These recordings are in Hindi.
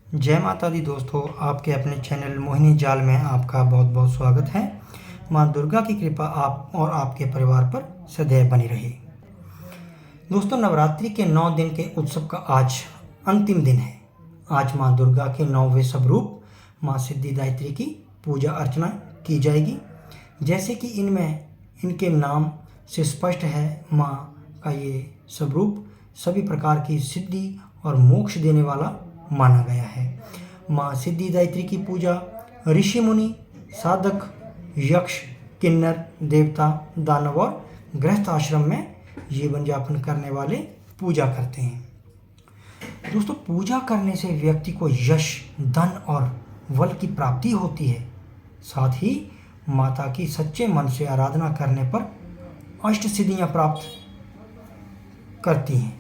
जय माता दी दोस्तों, आपके अपने चैनल मोहिनी जाल में आपका बहुत बहुत स्वागत है। माँ दुर्गा की कृपा आप और आपके परिवार पर सदैव बनी रहे। दोस्तों, नवरात्रि के 9 दिन के उत्सव का आज अंतिम दिन है। आज माँ दुर्गा के 9वें स्वरूप माँ सिद्धिदात्री की पूजा अर्चना की जाएगी। जैसे कि इनके नाम से स्पष्ट है, माँ का ये स्वरूप सभी प्रकार की सिद्धि और मोक्ष देने वाला माना गया है। माँ सिद्धिदात्री की पूजा ऋषि मुनि, साधक, यक्ष, किन्नर, देवता, दानव और गृहस्थ आश्रम में जीवन यापन करने वाले पूजा करते हैं। दोस्तों, पूजा करने से व्यक्ति को यश, धन और बल की प्राप्ति होती है। साथ ही माता की सच्चे मन से आराधना करने पर अष्ट सिद्धियां प्राप्त करती हैं।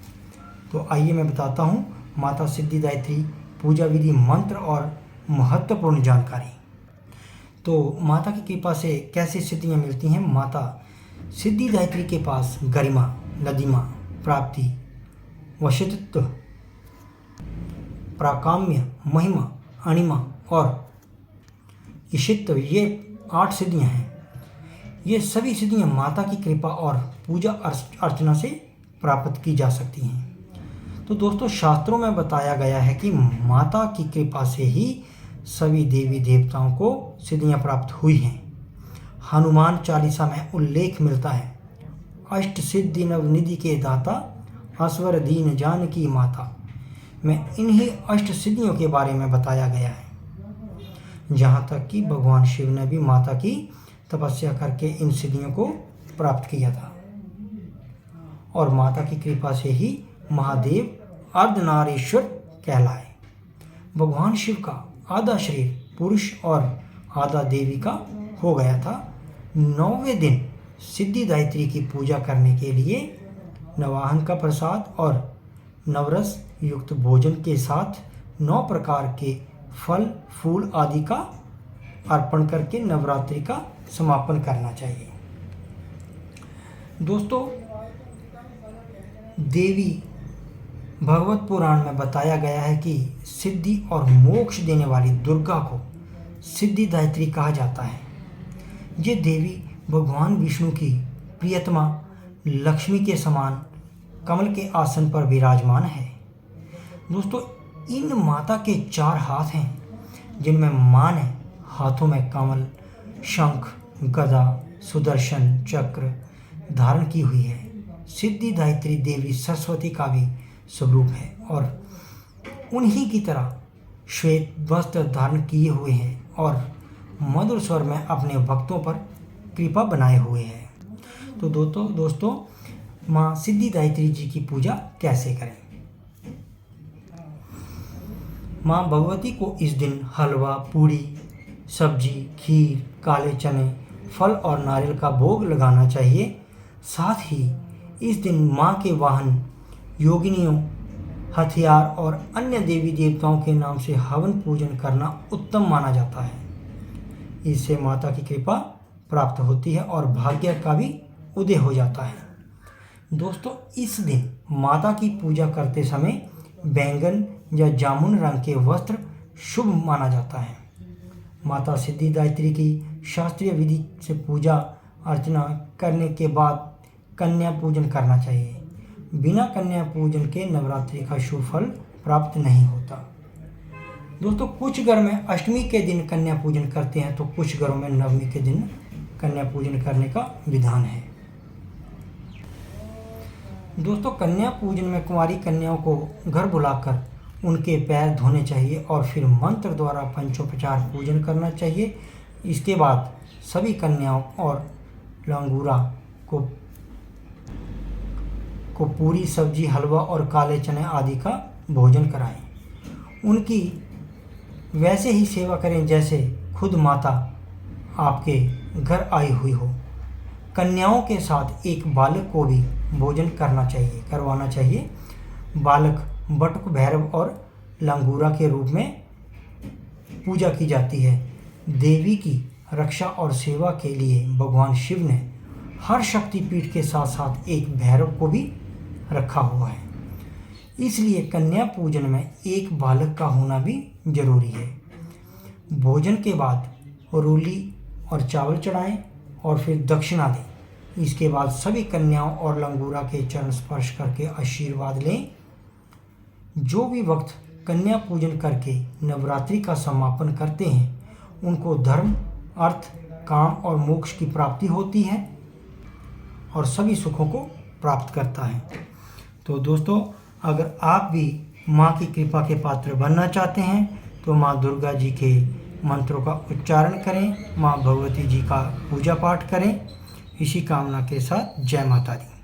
तो आइए मैं बताता हूँ माता सिद्धिदात्री पूजा विधि, मंत्र और महत्वपूर्ण जानकारी। तो माता की कृपा से कैसे सिद्धियां मिलती हैं। माता सिद्धिदात्री के पास गरिमा, लदिमा, प्राप्ति, वशिष्ठत्व, प्राकाम्य, महिमा, अणिमा और ईशित्व, ये 8 सिद्धियां हैं। ये सभी सिद्धियां माता की कृपा और पूजा अर्चना से प्राप्त की जा सकती हैं। तो दोस्तों, शास्त्रों में बताया गया है कि माता की कृपा से ही सभी देवी देवताओं को सिद्धियां प्राप्त हुई हैं। हनुमान चालीसा में उल्लेख मिलता है, अष्ट सिद्धि नवनिधि के दाता, असवर दीन जानकी माता में इन्हीं अष्ट सिद्धियों के बारे में बताया गया है। जहाँ तक कि भगवान शिव ने भी माता की तपस्या करके इन सिद्धियों को प्राप्त किया था। और माता की कृपा से ही महादेव अर्धनारीश्वर कहलाए। भगवान शिव का आधा शरीर पुरुष और आधा देवी का हो गया था। 9वें दिन सिद्धिदात्री की पूजा करने के लिए नवाहन का प्रसाद और नवरस युक्त भोजन के साथ 9 प्रकार के फल, फूल आदि का अर्पण करके नवरात्रि का समापन करना चाहिए। दोस्तों, देवी भगवत पुराण में बताया गया है कि सिद्धि और मोक्ष देने वाली दुर्गा को सिद्धिदात्री कहा जाता है। ये देवी भगवान विष्णु की प्रियतमा लक्ष्मी के समान कमल के आसन पर विराजमान है। दोस्तों, इन माता के 4 हाथ हैं, जिनमें मां ने हाथों में कमल, शंख, गदा, सुदर्शन चक्र धारण की हुई है। सिद्धिदात्री देवी सरस्वती का भी स्वरूप है और उन्हीं की तरह श्वेत वस्त्र धारण किए हुए हैं और मधुर स्वर में अपने भक्तों पर कृपा बनाए हुए हैं। तो दोस्तों, माँ सिद्धिदात्री जी की पूजा कैसे करें। माँ भगवती को इस दिन हलवा, पूड़ी, सब्जी, खीर, काले चने, फल और नारियल का भोग लगाना चाहिए। साथ ही इस दिन माँ के वाहन, योगिनियों, हथियार और अन्य देवी देवताओं के नाम से हवन पूजन करना उत्तम माना जाता है। इससे माता की कृपा प्राप्त होती है और भाग्य का भी उदय हो जाता है। दोस्तों, इस दिन माता की पूजा करते समय बैंगन या जामुन रंग के वस्त्र शुभ माना जाता है। माता सिद्धिदात्री की शास्त्रीय विधि से पूजा अर्चना करने के बाद कन्या पूजन करना चाहिए। बिना कन्या पूजन के नवरात्रि का शुभ फल प्राप्त नहीं होता। दोस्तों, कुछ घर में अष्टमी के दिन कन्या पूजन करते हैं, तो कुछ घरों में नवमी के दिन कन्या पूजन करने का विधान है। दोस्तों, कन्या पूजन में कुंवारी कन्याओं को घर बुलाकर उनके पैर धोने चाहिए और फिर मंत्र द्वारा पंचोपचार पूजन करना चाहिए। इसके बाद सभी कन्याओं और लंगूरा को पूरी, सब्जी, हलवा और काले चने आदि का भोजन कराएं। उनकी वैसे ही सेवा करें जैसे खुद माता आपके घर आई हुई हो। कन्याओं के साथ एक बालक को भी भोजन करवाना चाहिए। बालक बटुक, भैरव और लंगूरा के रूप में पूजा की जाती है। देवी की रक्षा और सेवा के लिए भगवान शिव ने हर शक्तिपीठ के साथ साथ एक भैरव को भी रखा हुआ है। इसलिए कन्या पूजन में एक बालक का होना भी जरूरी है। भोजन के बाद रोली और चावल चढ़ाएं और फिर दक्षिणा दें। इसके बाद सभी कन्याओं और लंगूरा के चरण स्पर्श करके आशीर्वाद लें। जो भी वक्त कन्या पूजन करके नवरात्रि का समापन करते हैं उनको धर्म, अर्थ, काम और मोक्ष की प्राप्ति होती है और सभी सुखों को प्राप्त करता है। तो दोस्तों, अगर आप भी माँ की कृपा के पात्र बनना चाहते हैं तो माँ दुर्गा जी के मंत्रों का उच्चारण करें, माँ भगवती जी का पूजा पाठ करें। इसी कामना के साथ जय माता दी।